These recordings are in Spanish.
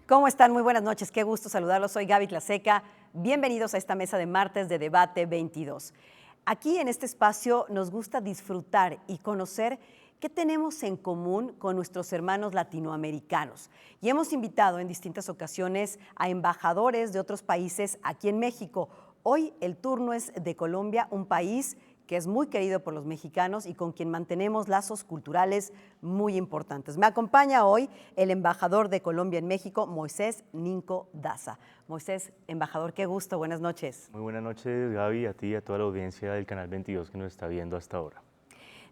¿Cómo están? Muy buenas noches, qué gusto saludarlos. Soy Gaby Tlaseca. Bienvenidos a esta mesa de martes de Debate 22. Aquí en este espacio nos gusta disfrutar y conocer qué tenemos en común con nuestros hermanos latinoamericanos. Y hemos invitado en distintas ocasiones a embajadores de otros países aquí en México. Hoy el turno es de Colombia, un país que es muy querido por los mexicanos y con quien mantenemos lazos culturales muy importantes. Me acompaña hoy el embajador de Colombia en México, Moisés Ninco Daza. Moisés, embajador, qué gusto, buenas noches. Muy buenas noches, Gaby, a ti y a toda la audiencia del Canal 22 que nos está viendo hasta ahora.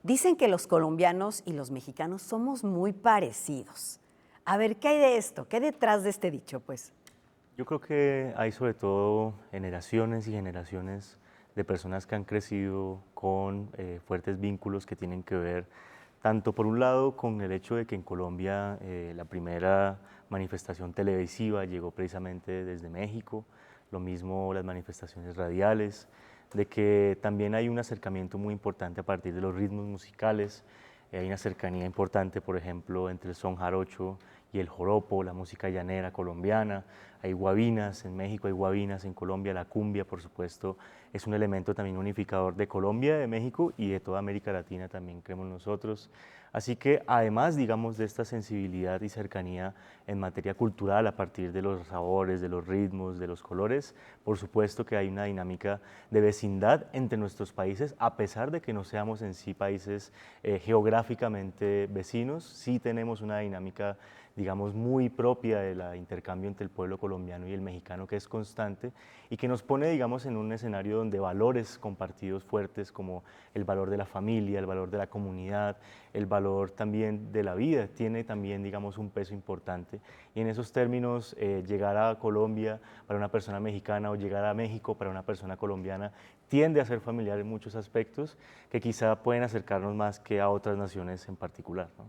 Dicen que los colombianos y los mexicanos somos muy parecidos. A ver, ¿qué hay de esto? ¿Qué hay detrás de este dicho, pues? Yo creo que hay sobre todo generaciones y generaciones de personas que han crecido con fuertes vínculos que tienen que ver tanto por un lado con el hecho de que en Colombia la primera manifestación televisiva llegó precisamente desde México, lo mismo las manifestaciones radiales, de que también hay un acercamiento muy importante a partir de los ritmos musicales, hay una cercanía importante, por ejemplo, entre el son jarocho y el joropo, la música llanera colombiana. Hay guabinas en México, hay guabinas en Colombia, la cumbia, por supuesto, es un elemento también unificador de Colombia, de México y de toda América Latina también, creemos nosotros. Así que además, digamos, de esta sensibilidad y cercanía en materia cultural a partir de los sabores, de los ritmos, de los colores, por supuesto que hay una dinámica de vecindad entre nuestros países, a pesar de que no seamos en sí países geográficamente vecinos, sí tenemos una dinámica, digamos, muy propia del intercambio entre el pueblo colombiano y el mexicano, que es constante y que nos pone, digamos, en un escenario donde valores compartidos fuertes como el valor de la familia, el valor de la comunidad, el valor también de la vida, tiene también, digamos, un peso importante. Y en esos términos, llegar a Colombia para una persona mexicana o llegar a México para una persona colombiana tiende a ser familiar en muchos aspectos que quizá pueden acercarnos más que a otras naciones en particular, ¿no?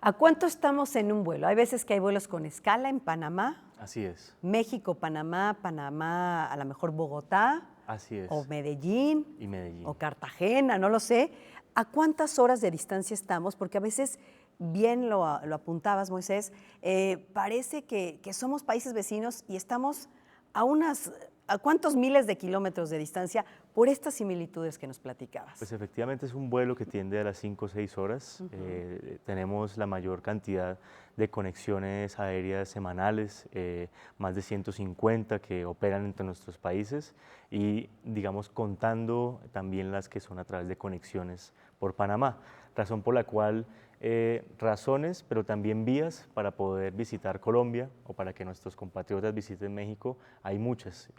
¿A cuánto estamos en un vuelo? Hay veces que hay vuelos con escala en Panamá, Así es, México, Panamá, Panamá, a lo mejor Bogotá, así o es. Medellín, Y Medellín. o Cartagena, no lo sé. ¿A cuántas horas de distancia estamos? Porque a veces, bien lo apuntabas, Moisés, parece que somos países vecinos y estamos ¿a cuántos miles de kilómetros de distancia por estas similitudes que nos platicabas? Pues efectivamente es un vuelo que tiende a las 5 o 6 horas. Tenemos la mayor cantidad de conexiones aéreas semanales, más de 150 que operan entre nuestros países y, digamos, contando también las que son a través de conexiones por Panamá, razón por la cual razones, pero también vías para poder visitar Colombia o para que nuestros compatriotas visiten México, hay muchas.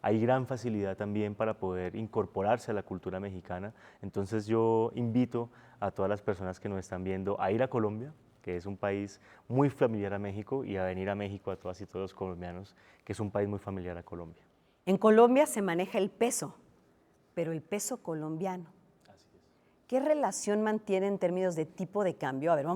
Hay gran facilidad también para poder incorporarse a la cultura mexicana. Entonces yo invito a todas las personas que nos están viendo a ir a Colombia, que es un país muy familiar a México, y a venir a México a todas y todos los colombianos, que es un país muy familiar a Colombia. En Colombia se maneja el peso, pero el peso colombiano. Así es. ¿Qué relación mantiene en términos de tipo de cambio? A ver,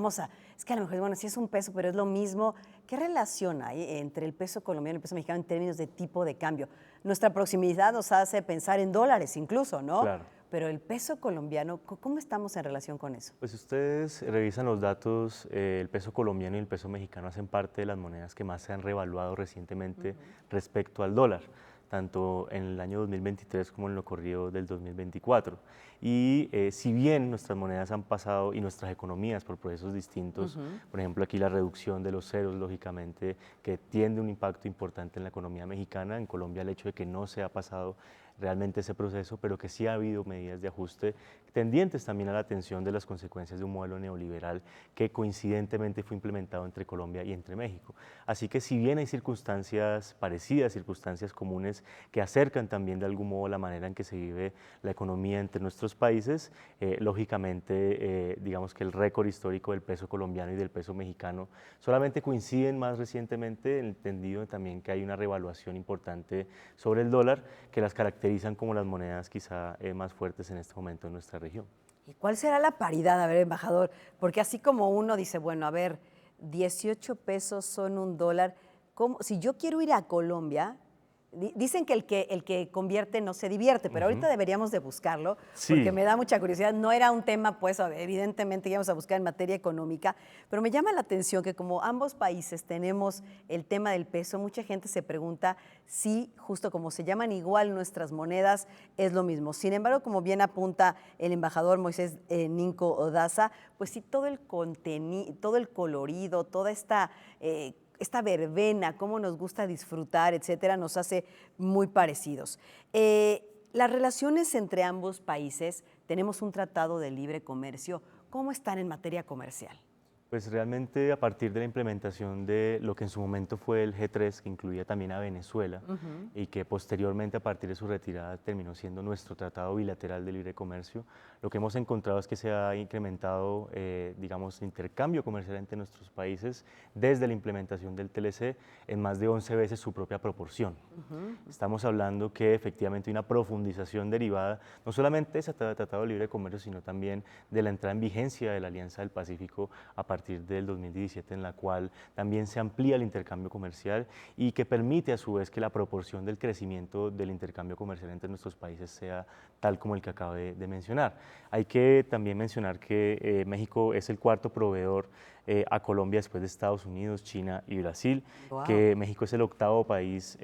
es que a lo mejor, bueno, sí es un peso, pero es lo mismo. ¿Qué relación hay entre el peso colombiano y el peso mexicano en términos de tipo de cambio? Nuestra proximidad nos hace pensar en dólares incluso, ¿no? Claro. Pero el peso colombiano, ¿cómo estamos en relación con eso? Pues si ustedes revisan los datos, el peso colombiano y el peso mexicano hacen parte de las monedas que más se han revaluado recientemente respecto al dólar, tanto en el año 2023 como en lo corrido del 2024. Y si bien nuestras monedas han pasado y nuestras economías por procesos distintos, por ejemplo aquí la reducción de los ceros, lógicamente, que tiene un impacto importante en la economía mexicana, en Colombia el hecho de que no se ha pasado realmente ese proceso, pero que sí ha habido medidas de ajuste tendientes también a la atención de las consecuencias de un modelo neoliberal que coincidentemente fue implementado entre Colombia y entre México. Así que si bien hay circunstancias parecidas, circunstancias comunes que acercan también de algún modo la manera en que se vive la economía entre nuestros países, lógicamente digamos que el récord histórico del peso colombiano y del peso mexicano solamente coinciden más recientemente, entendido también que hay una revaluación importante sobre el dólar que las caracterizan como las monedas quizá más fuertes en este momento en nuestra región. ¿Y cuál será la paridad? A ver, embajador, porque así como uno dice, bueno, a ver, 18 pesos son un dólar, ¿cómo? Si yo quiero ir a Colombia, Dicen que el que convierte no se divierte, pero ahorita deberíamos de buscarlo, Sí. porque me da mucha curiosidad. No era un tema, pues, evidentemente íbamos a buscar en materia económica, pero me llama la atención que como ambos países tenemos el tema del peso, mucha gente se pregunta si, justo como se llaman igual nuestras monedas, es lo mismo. Sin embargo, como bien apunta el embajador Moisés Ninco Daza, pues sí, todo el contenido, todo el colorido, toda esta verbena, cómo nos gusta disfrutar, etcétera, nos hace muy parecidos. Las relaciones entre ambos países, tenemos un tratado de libre comercio. ¿Cómo están en materia comercial? Pues realmente a partir de la implementación de lo que en su momento fue el G3, que incluía también a Venezuela, y que posteriormente a partir de su retirada terminó siendo nuestro tratado bilateral de libre comercio, lo que hemos encontrado es que se ha incrementado, digamos, el intercambio comercial entre nuestros países desde la implementación del TLC en más de 11 veces su propia proporción. Estamos hablando que efectivamente hay una profundización derivada no solamente de ese tratado de libre comercio, sino también de la entrada en vigencia de la Alianza del Pacífico a partir del 2017, en la cual también se amplía el intercambio comercial y que permite a su vez que la proporción del crecimiento del intercambio comercial entre nuestros países sea tal como el que acabé de mencionar. Hay que también mencionar que México es el cuarto proveedor a Colombia después de Estados Unidos, China y Brasil, que México es el octavo país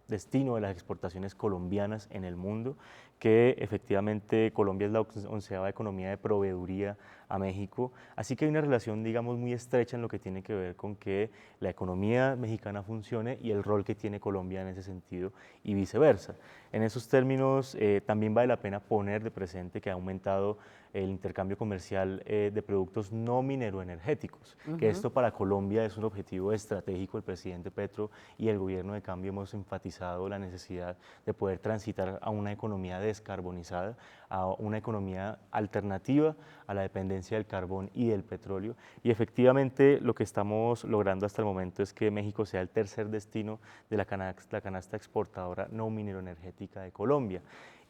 destino de las exportaciones colombianas en el mundo, que efectivamente Colombia es la onceava economía de proveeduría a México, así que hay una relación, digamos, muy estrecha en lo que tiene que ver con que la economía mexicana funcione y el rol que tiene Colombia en ese sentido y viceversa. En esos términos, también vale la pena poner de presente que ha aumentado el intercambio comercial de productos no mineroenergéticos, que esto para Colombia es un objetivo estratégico. El presidente Petro y el gobierno de cambio hemos enfatizado la necesidad de poder transitar a una economía descarbonizada, a una economía alternativa a la dependencia del carbón y del petróleo, y efectivamente lo que estamos logrando hasta el momento es que México sea el tercer destino de la canasta exportadora no mineroenergética de Colombia.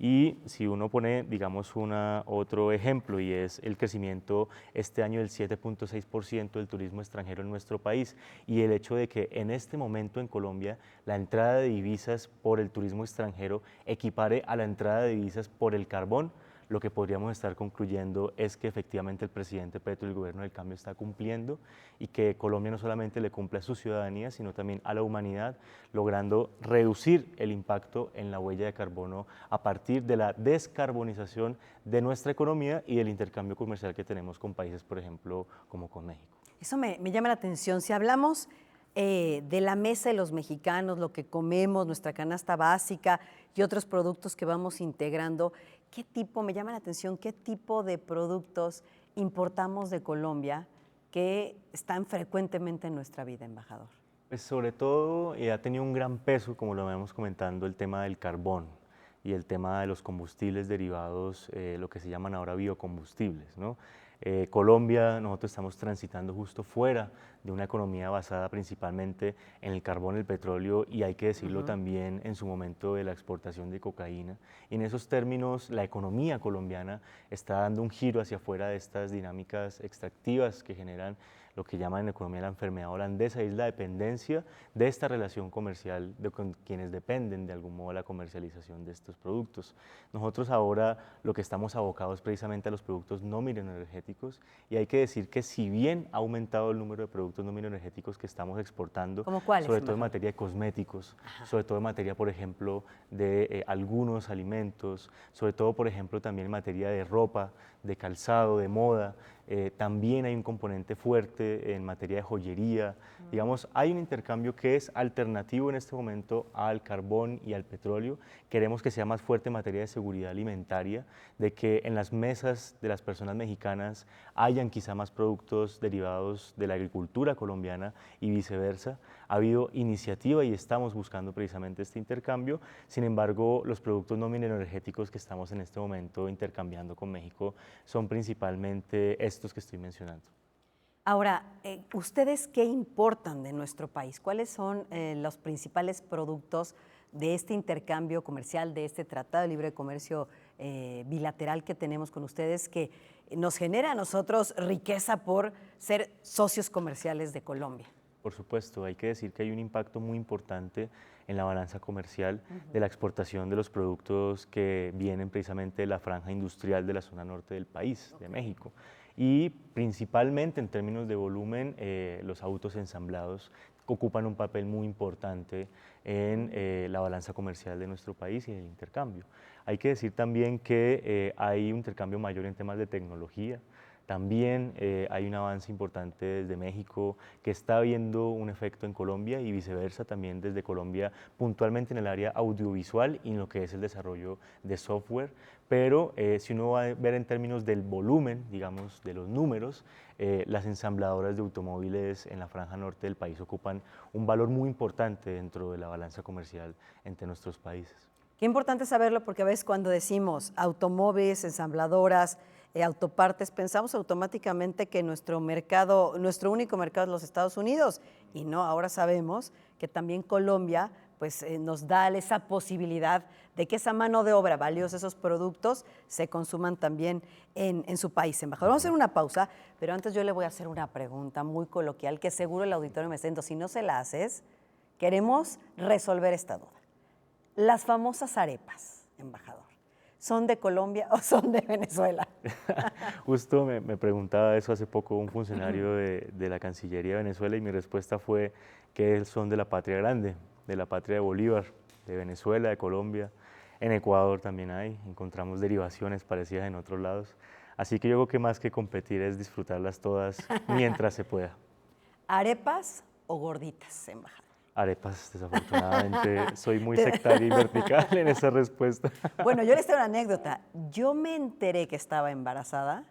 Y si uno pone, digamos, otro ejemplo, y es el crecimiento este año del 7.6% del turismo extranjero en nuestro país, y el hecho de que en este momento en Colombia la entrada de divisas por el turismo extranjero equipare a la entrada de divisas por el carbón, lo que podríamos estar concluyendo es que efectivamente el presidente Petro y el gobierno del cambio está cumpliendo y que Colombia no solamente le cumple a su ciudadanía, sino también a la humanidad, logrando reducir el impacto en la huella de carbono a partir de la descarbonización de nuestra economía y del intercambio comercial que tenemos con países, por ejemplo, como con México. Eso me llama la atención. Si hablamos de la mesa de los mexicanos, lo que comemos, nuestra canasta básica y otros productos que vamos integrando, me llama la atención, qué tipo de productos importamos de Colombia que están frecuentemente en nuestra vida, embajador? Pues sobre todo ha tenido un gran peso, como lo vemos comentando, el tema del carbón y el tema de los combustibles derivados, lo que se llaman ahora biocombustibles, ¿no? Colombia, nosotros estamos transitando justo fuera de una economía basada principalmente en el carbón, el petróleo y hay que decirlo también en su momento de la exportación de cocaína. Y en esos términos la economía colombiana está dando un giro hacia afuera de estas dinámicas extractivas que generan lo que llaman en economía la enfermedad holandesa, y es la dependencia de esta relación comercial con quienes dependen de algún modo de la comercialización de estos productos. Nosotros ahora lo que estamos abocados precisamente a los productos no mineroenergéticos, y hay que decir que si bien ha aumentado el número de productos no mineroenergéticos que estamos exportando, ¿Cómo cuáles, sobre todo en embajador? materia de cosméticos, sobre todo en materia, por ejemplo, de algunos alimentos, sobre todo, por ejemplo, también en materia de ropa, de calzado, de moda, también hay un componente fuerte en materia de joyería. Digamos, hay un intercambio que es alternativo en este momento al carbón y al petróleo. Queremos que sea más fuerte en materia de seguridad alimentaria, de que en las mesas de las personas mexicanas hayan quizá más productos derivados de la agricultura colombiana y viceversa. Ha habido iniciativa y estamos buscando precisamente este intercambio. Sin embargo, los productos no mineroenergéticos que estamos en este momento intercambiando con México son principalmente estos que estoy mencionando. Ahora, ¿ustedes qué importan de nuestro país? ¿Cuáles son los principales productos de este intercambio comercial, de este Tratado de Libre Comercio bilateral que tenemos con ustedes, que nos genera a nosotros riqueza por ser socios comerciales de Colombia? Por supuesto, hay que decir que hay un impacto muy importante en la balanza comercial de la exportación de los productos que vienen precisamente de la franja industrial de la zona norte del país, de México. Y principalmente en términos de volumen, los autos ensamblados ocupan un papel muy importante en la balanza comercial de nuestro país y en el intercambio. Hay que decir también que hay un intercambio mayor en temas de tecnología. También hay un avance importante desde México que está viendo un efecto en Colombia y viceversa también desde Colombia, puntualmente en el área audiovisual y en lo que es el desarrollo de software. Pero si uno va a ver en términos del volumen, digamos, de los números, las ensambladoras de automóviles en la franja norte del país ocupan un valor muy importante dentro de la balanza comercial entre nuestros países. Qué importante saberlo porque a veces cuando decimos automóviles, ensambladoras, autopartes, pensamos automáticamente que nuestro mercado, nuestro único mercado es los Estados Unidos y no, ahora sabemos que también Colombia pues, nos da esa posibilidad de que esa mano de obra valiosa, esos productos, se consuman también en su país. Embajador, vamos a hacer una pausa, pero antes yo le voy a hacer una pregunta muy coloquial que seguro el auditorio me está diciendo, si no se la haces, queremos resolver esta duda. Las famosas arepas, embajador, ¿son de Colombia o son de Venezuela? Justo me preguntaba eso hace poco un funcionario de la Cancillería de Venezuela y mi respuesta fue que son de la patria grande, de la patria de Bolívar, de Venezuela, de Colombia. En Ecuador también encontramos derivaciones parecidas en otros lados. Así que yo creo que más que competir es disfrutarlas todas mientras se pueda. ¿Arepas o gorditas, embajador? Arepas, desafortunadamente, soy muy sectario y vertical en esa respuesta. Bueno, yo les tengo una anécdota. Yo me enteré que estaba embarazada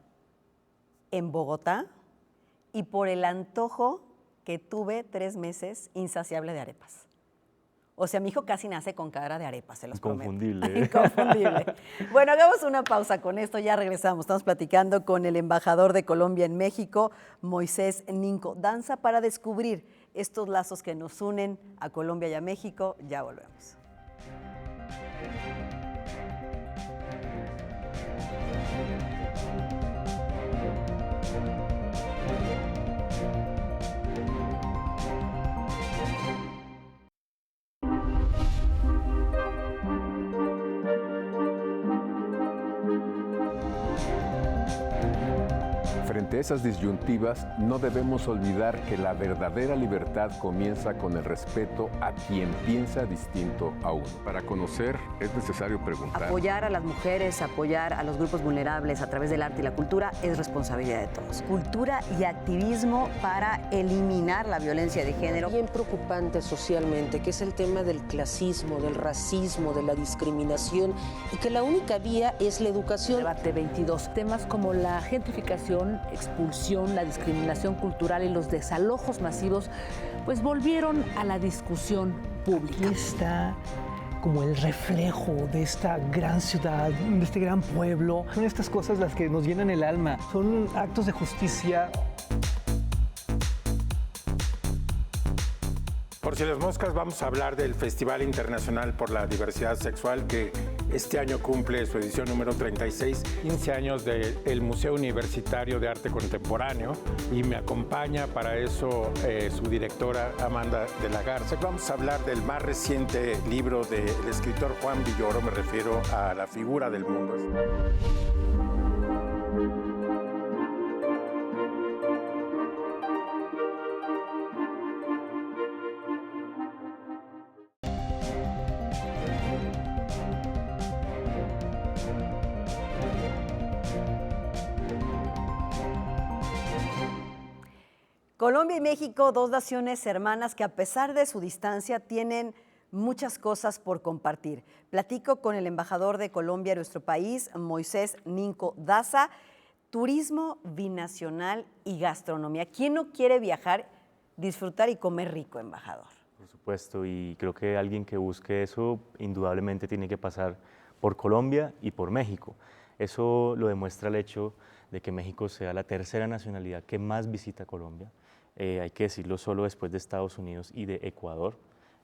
en Bogotá y por el antojo que tuve 3 meses insaciable de arepas. O sea, mi hijo casi nace con cara de arepas, se los prometo. Inconfundible. Inconfundible. Bueno, hagamos una pausa con esto, ya regresamos. Estamos platicando con el embajador de Colombia en México, Moisés Ninco Danza, para descubrir estos lazos que nos unen a Colombia y a México. Ya volvemos. Frente a esas disyuntivas, no debemos olvidar que la verdadera libertad comienza con el respeto a quien piensa distinto a uno. Para conocer es necesario preguntar. Apoyar a las mujeres, apoyar a los grupos vulnerables a través del arte y la cultura es responsabilidad de todos. Cultura y activismo para eliminar la violencia de género. Bien preocupante socialmente, que es el tema del clasismo, del racismo, de la discriminación, y que la única vía es la educación. Debate 22. Temas como la gentrificación, expulsión, la discriminación cultural y los desalojos masivos, pues volvieron a la discusión pública. Aquí está como el reflejo de esta gran ciudad, de este gran pueblo. Son estas cosas las que nos llenan el alma, son actos de justicia. Por si las moscas, vamos a hablar del Festival Internacional por la Diversidad Sexual, que este año cumple su edición número 36. 15 años del Museo Universitario de Arte Contemporáneo, y me acompaña para eso su directora Amanda de la Garza. Vamos a hablar del más reciente libro del escritor Juan Villoro, me refiero a La figura del mundo. Colombia y México, dos naciones hermanas que a pesar de su distancia tienen muchas cosas por compartir. Platico con el embajador de Colombia en nuestro país, Moisés Ninco Danza. Turismo binacional y gastronomía. ¿Quién no quiere viajar, disfrutar y comer rico, embajador? Por supuesto, y creo que alguien que busque eso indudablemente tiene que pasar por Colombia y por México. Eso lo demuestra el hecho de que México sea la tercera nacionalidad que más visita Colombia. Hay que decirlo solo después de Estados Unidos y de Ecuador.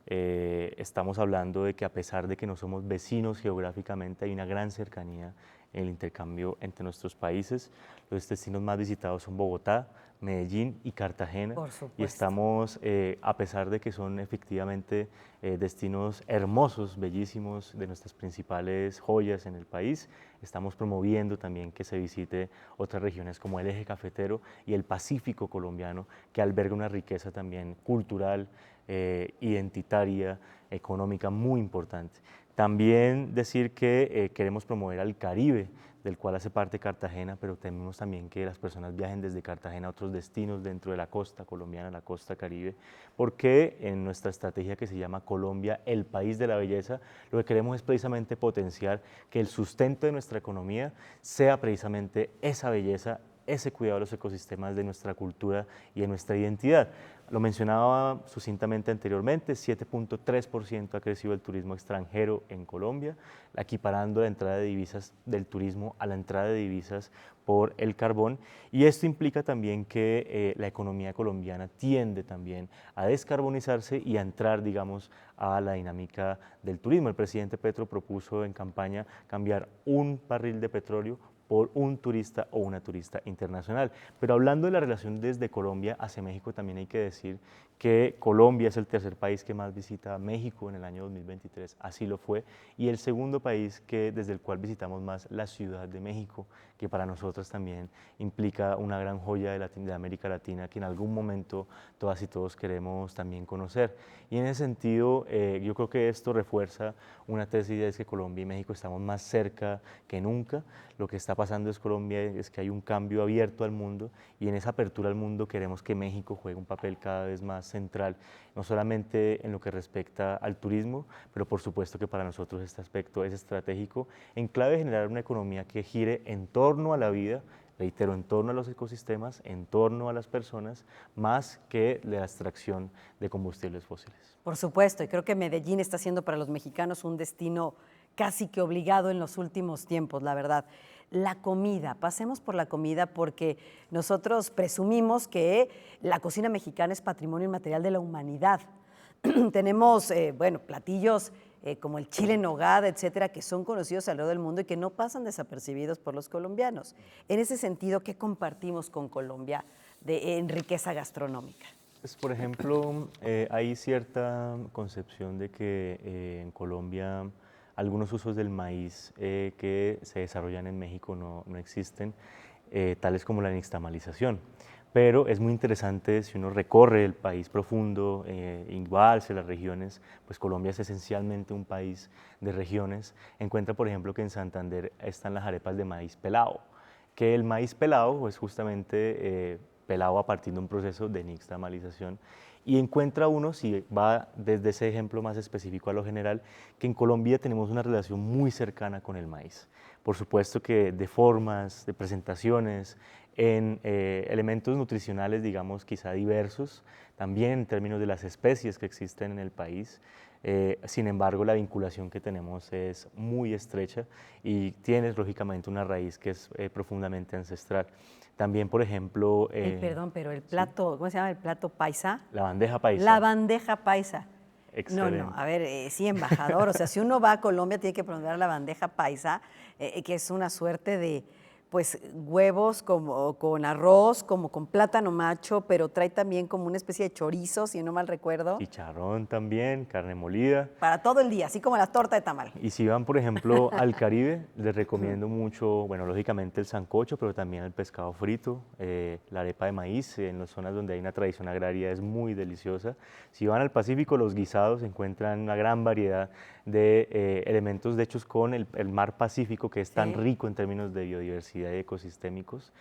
Estamos hablando de que a pesar de que no somos vecinos geográficamente, hay una gran cercanía en el intercambio entre nuestros países. Los destinos más visitados son Bogotá, Medellín y Cartagena. Por supuesto. Y estamos, a pesar de que son efectivamente destinos hermosos, bellísimos, de nuestras principales joyas en el país, estamos promoviendo también que se visite otras regiones como el Eje Cafetero y el Pacífico colombiano, que alberga una riqueza también cultural, identitaria, económica muy importante. También decir que queremos promover al Caribe, del cual hace parte Cartagena, pero tenemos también que las personas viajen desde Cartagena a otros destinos dentro de la costa colombiana, la costa Caribe, porque en nuestra estrategia que se llama Colombia, el país de la belleza, lo que queremos es precisamente potenciar que el sustento de nuestra economía sea precisamente esa belleza, ese cuidado de los ecosistemas de nuestra cultura y de nuestra identidad. Lo mencionaba sucintamente anteriormente, 7.3% ha crecido el turismo extranjero en Colombia, equiparando la entrada de divisas del turismo a la entrada de divisas por el carbón, y esto implica también que la economía colombiana tiende también a descarbonizarse y a entrar, digamos, a la dinámica del turismo. El presidente Petro propuso en campaña cambiar un barril de petróleo por un turista o una turista internacional. Pero hablando de la relación desde Colombia hacia México, también hay que decir que Colombia es el tercer país que más visita a México en el año 2023, así lo fue, y el segundo país desde el cual visitamos más la Ciudad de México, que para nosotros también implica una gran joya de América Latina que en algún momento todas y todos queremos también conocer. Y en ese sentido, yo creo que esto refuerza una tesis, es que Colombia y México estamos más cerca que nunca. Lo que está pasando en Colombia es que hay un cambio abierto al mundo, y en esa apertura al mundo queremos que México juegue un papel cada vez más central, no solamente en lo que respecta al turismo, pero por supuesto que para nosotros este aspecto es estratégico en clave de generar una economía que gire en torno a la vida, reitero, en torno a los ecosistemas, en torno a las personas, más que la extracción de combustibles fósiles. Por supuesto, y creo que Medellín está siendo para los mexicanos un destino casi que obligado en los últimos tiempos, la verdad. La comida, pasemos por la comida porque nosotros presumimos que la cocina mexicana es patrimonio inmaterial de la humanidad. Tenemos, platillos como el chile en nogada, etcétera, que son conocidos alrededor del mundo y que no pasan desapercibidos por los colombianos. En ese sentido, ¿qué compartimos con Colombia en riqueza gastronómica? Pues, por ejemplo, hay cierta concepción de que en Colombia algunos usos del maíz que se desarrollan en México no existen, tales como la nixtamalización. Pero es muy interesante si uno recorre el país profundo, igual hacia las regiones, pues Colombia es esencialmente un país de regiones. Encuentra, por ejemplo, que en Santander están las arepas de maíz pelado, que el maíz pelado es justamente pelado a partir de un proceso de nixtamalización. Y encuentra uno, si va desde ese ejemplo más específico a lo general, que en Colombia tenemos una relación muy cercana con el maíz. Por supuesto que de formas, de presentaciones, en elementos nutricionales, digamos, quizá diversos, también en términos de las especies que existen en el país. Sin embargo, la vinculación que tenemos es muy estrecha y tiene, lógicamente, una raíz que es profundamente ancestral. También, por ejemplo… perdón, pero el plato, ¿sí? ¿Cómo se llama el plato paisa? La bandeja paisa. La bandeja paisa. Excelente. No, a ver, sí, embajador, o sea, si uno va a Colombia tiene que pronunciar la bandeja paisa, que es una suerte de, pues, huevos como con arroz, como con plátano macho, pero trae también como una especie de chorizo, si no mal recuerdo. Chicharrón también, carne molida. Para todo el día, así como la torta de tamal. Y si van, por ejemplo, al Caribe, les recomiendo mucho, bueno, lógicamente el sancocho, pero también el pescado frito, la arepa de maíz, en las zonas donde hay una tradición agraria es muy deliciosa. Si van al Pacífico, los guisados encuentran una gran variedad de elementos, de hecho, con el mar Pacífico, que es tan rico en términos de biodiversidad y ecosistémicos.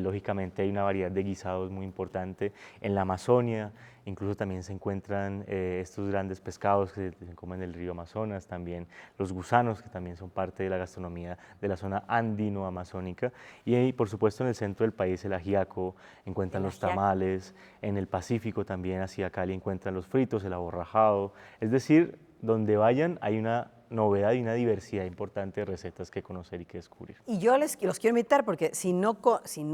Lógicamente hay una variedad de guisados muy importante. En la Amazonia, incluso también se encuentran estos grandes pescados que se comen en el río Amazonas, también los gusanos, que también son parte de la gastronomía de la zona andino-amazónica. Y por supuesto, en el centro del país, el ajiaco, encuentran los tamales. En el Pacífico también, hacia Cali, encuentran los fritos, el aborrajado. Es decir, donde vayan hay una novedad y una diversidad importante de recetas que conocer y que descubrir. Y yo los quiero invitar porque si no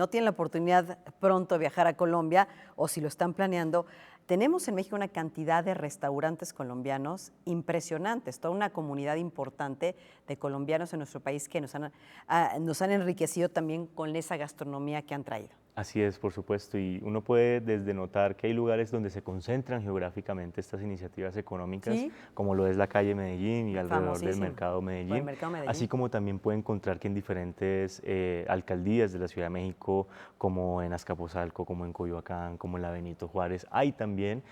tienen la oportunidad pronto de viajar a Colombia o si lo están planeando, tenemos en México una cantidad de restaurantes colombianos impresionantes, toda una comunidad importante de colombianos en nuestro país que nos han enriquecido también con esa gastronomía que han traído. Así es, por supuesto, y uno puede desde notar que hay lugares donde se concentran geográficamente estas iniciativas económicas, Sí. como lo es la calle Medellín y alrededor del Famosísimo. Mercado Por el Medellín, Mercado Medellín. así como también puede encontrar que en diferentes alcaldías de la Ciudad de México, como en Azcapotzalco, como en Coyoacán, como en la Benito Juárez, hay también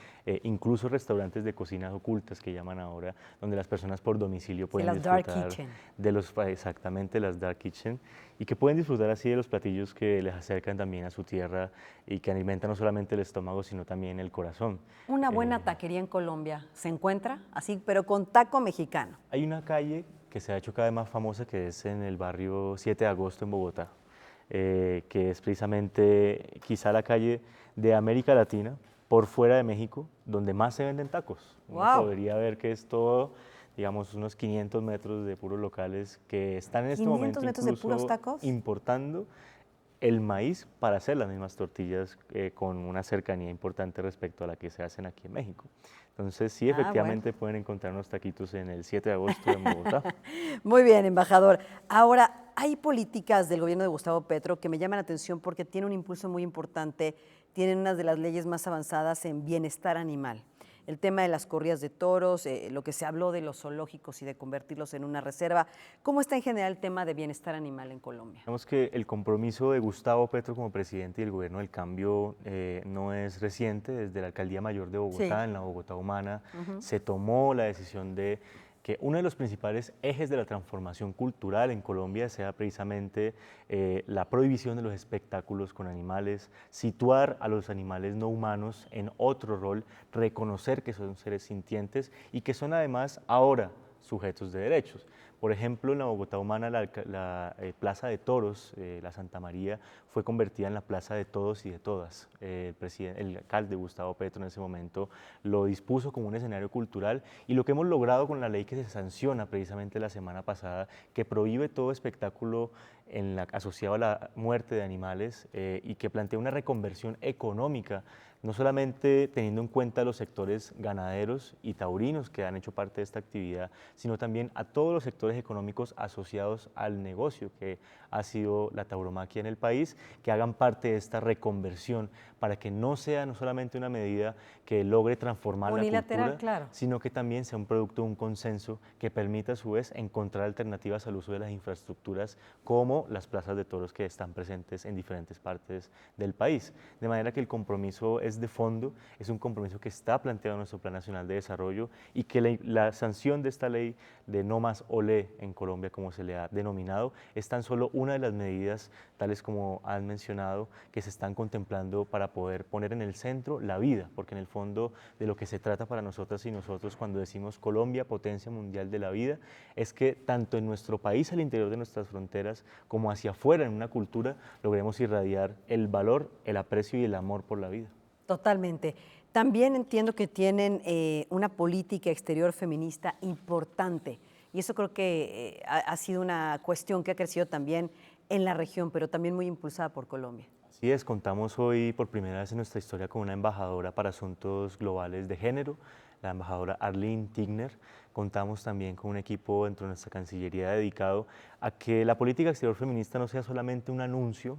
incluso restaurantes de cocinas ocultas que llaman ahora, donde las personas por domicilio pueden las dark disfrutar kitchen. de los, exactamente, las dark kitchen, y que pueden disfrutar así de los platillos que les acercan también a su tierra y que alimentan no solamente el estómago, sino también el corazón. Una buena taquería en Colombia se encuentra así, pero con taco mexicano. Hay una calle que se ha hecho cada vez más famosa, que es en el barrio 7 de Agosto en Bogotá, que es precisamente quizá la calle de América Latina, por fuera de México, donde más se venden tacos. Uno ¡Guau! podría ver que es todo, digamos, unos 500 metros de puros locales que están en este 500 momento metros de incluso puros tacos. importando el maíz para hacer las mismas tortillas con una cercanía importante respecto a la que se hacen aquí en México. Entonces, sí, efectivamente pueden encontrar unos taquitos en el 7 de agosto en Bogotá. Muy bien, embajador. Ahora, hay políticas del gobierno de Gustavo Petro que me llaman la atención porque tiene un impulso muy importante, tienen una de las leyes más avanzadas en bienestar animal. El tema de las corridas de toros, lo que se habló de los zoológicos y de convertirlos en una reserva. ¿Cómo está en general el tema de bienestar animal en Colombia? Digamos que el compromiso de Gustavo Petro como presidente y el gobierno del cambio no es reciente. Desde la Alcaldía Mayor de Bogotá, Sí. en la Bogotá Humana, se tomó la decisión de que uno de los principales ejes de la transformación cultural en Colombia sea precisamente la prohibición de los espectáculos con animales, situar a los animales no humanos en otro rol, reconocer que son seres sintientes y que son además ahora sujetos de derechos. Por ejemplo, en la Bogotá Humana, la Plaza de Toros, la Santa María, fue convertida en la Plaza de Todos y de Todas. El alcalde Gustavo Petro en ese momento lo dispuso como un escenario cultural, y lo que hemos logrado con la ley que se sanciona precisamente la semana pasada, que prohíbe todo espectáculo asociado a la muerte de animales y que plantea una reconversión económica, no solamente teniendo en cuenta los sectores ganaderos y taurinos que han hecho parte de esta actividad, sino también a todos los sectores económicos asociados al negocio que ha sido la tauromaquia en el país, que hagan parte de esta reconversión para que no sea no solamente una medida que logre transformar Unilateral, la cultura, claro, sino que también sea un producto de un consenso que permita a su vez encontrar alternativas al uso de las infraestructuras como las plazas de toros que están presentes en diferentes partes del país. De manera que el compromiso es de fondo, es un compromiso que está planteado en nuestro Plan Nacional de Desarrollo, y que la sanción de esta ley de no más olé en Colombia, como se le ha denominado, es tan solo una de las medidas, tales como han mencionado, que se están contemplando para poder poner en el centro la vida, porque en el fondo de lo que se trata para nosotras y nosotros cuando decimos Colombia, potencia mundial de la vida, es que tanto en nuestro país, al interior de nuestras fronteras, como hacia afuera en una cultura, logremos irradiar el valor, el aprecio y el amor por la vida. Totalmente. También entiendo que tienen una política exterior feminista importante, y eso creo que ha sido una cuestión que ha crecido también en la región, pero también muy impulsada por Colombia. Así es, contamos hoy por primera vez en nuestra historia con una embajadora para asuntos globales de género, la embajadora Arlene Tigner. Contamos también con un equipo dentro de nuestra Cancillería dedicado a que la política exterior feminista no sea solamente un anuncio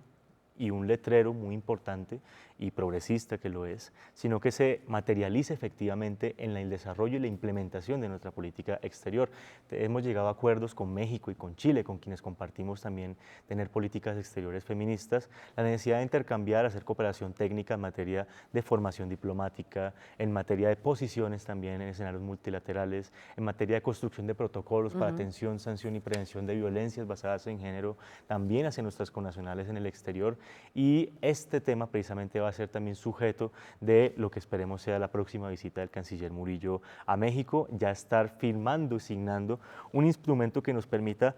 y un letrero muy importante y progresista que lo es, sino que se materialice efectivamente en el desarrollo y la implementación de nuestra política exterior. Hemos llegado a acuerdos con México y con Chile, con quienes compartimos también tener políticas exteriores feministas, la necesidad de intercambiar, hacer cooperación técnica en materia de formación diplomática, en materia de posiciones también en escenarios multilaterales, en materia de construcción de protocolos para atención, sanción y prevención de violencias basadas en género, también hacia nuestras connacionales en el exterior. Y este tema precisamente va a ser también sujeto de lo que esperemos sea la próxima visita del canciller Murillo a México, ya estar firmando y signando un instrumento que nos permita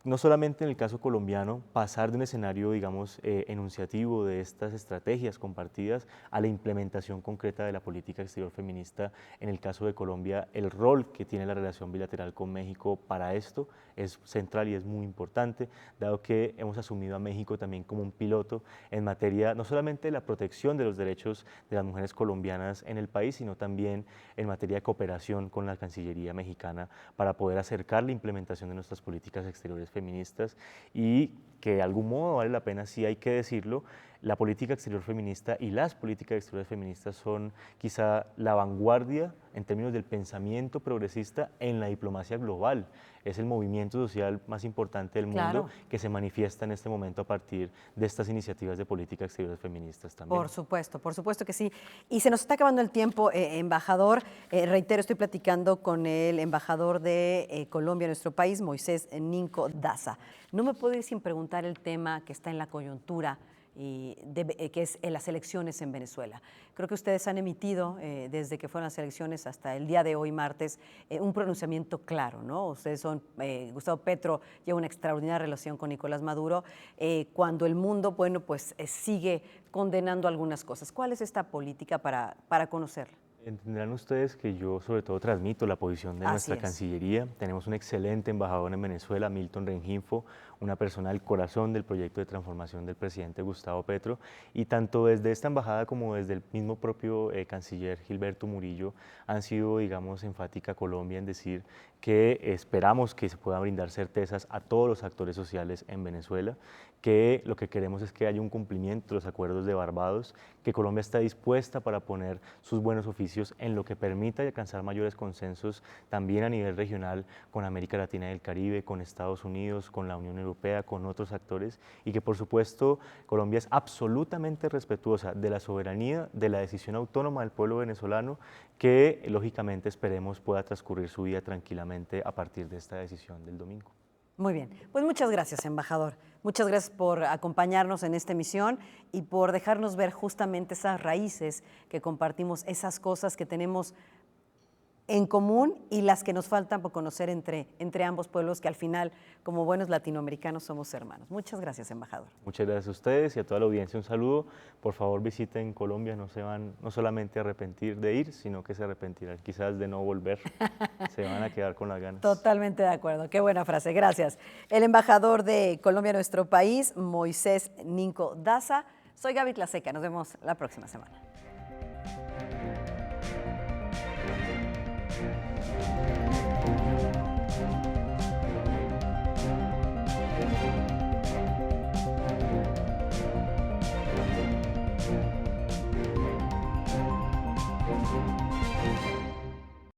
no solamente en el caso colombiano, pasar de un escenario, digamos, enunciativo de estas estrategias compartidas a la implementación concreta de la política exterior feminista. En el caso de Colombia, el rol que tiene la relación bilateral con México para esto es central y es muy importante, dado que hemos asumido a México también como un piloto en materia no solamente de la protección de los derechos de las mujeres colombianas en el país, sino también en materia de cooperación con la Cancillería mexicana para poder acercar la implementación de nuestras políticas exteriores feministas y que de algún modo vale la pena, sí hay que decirlo, la política exterior feminista y las políticas exteriores feministas son quizá la vanguardia en términos del pensamiento progresista en la diplomacia global. Es el movimiento social más importante del mundo que se manifiesta en este momento a partir de estas iniciativas de política exteriores feministas también. Por supuesto que sí. Y se nos está acabando el tiempo, embajador. Reitero, estoy platicando con el embajador de Colombia en nuestro país, Moisés Ninco Daza. No me puedo ir sin preguntar el tema que está en la coyuntura, que es las elecciones en Venezuela. Creo que ustedes han emitido, desde que fueron las elecciones hasta el día de hoy, martes, un pronunciamiento claro, ¿no? Ustedes son, Gustavo Petro lleva una extraordinaria relación con Nicolás Maduro, cuando el mundo, bueno, pues sigue condenando algunas cosas. ¿Cuál es esta política para conocerla? Entenderán ustedes que yo sobre todo transmito la posición de nuestra Cancillería. Tenemos un excelente embajador en Venezuela, Milton Rengifo, una persona del corazón del proyecto de transformación del presidente Gustavo Petro, y tanto desde esta embajada como desde el mismo propio canciller Gilberto Murillo han sido, digamos, enfática Colombia en decir que esperamos que se puedan brindar certezas a todos los actores sociales en Venezuela, que lo que queremos es que haya un cumplimiento de los acuerdos de Barbados, que Colombia está dispuesta para poner sus buenos oficios en lo que permita alcanzar mayores consensos también a nivel regional con América Latina y el Caribe, con Estados Unidos, con la Unión Europea, con otros actores, y que por supuesto Colombia es absolutamente respetuosa de la soberanía, de la decisión autónoma del pueblo venezolano, que lógicamente esperemos pueda transcurrir su vida tranquilamente a partir de esta decisión del domingo. Muy bien, pues muchas gracias, embajador. Muchas gracias por acompañarnos en esta emisión y por dejarnos ver justamente esas raíces que compartimos, esas cosas que tenemos en común y las que nos faltan por conocer entre ambos pueblos, que al final, como buenos latinoamericanos, somos hermanos. Muchas gracias, embajador. Muchas gracias a ustedes y a toda la audiencia un saludo. Por favor, visiten Colombia, no se van no solamente a arrepentir de ir, sino que se arrepentirán quizás de no volver. Se van a quedar con las ganas. Totalmente de acuerdo, qué buena frase, gracias. El embajador de Colombia en nuestro país, Moisés Ninco Daza. Soy Gaby Tlaseca, nos vemos la próxima semana.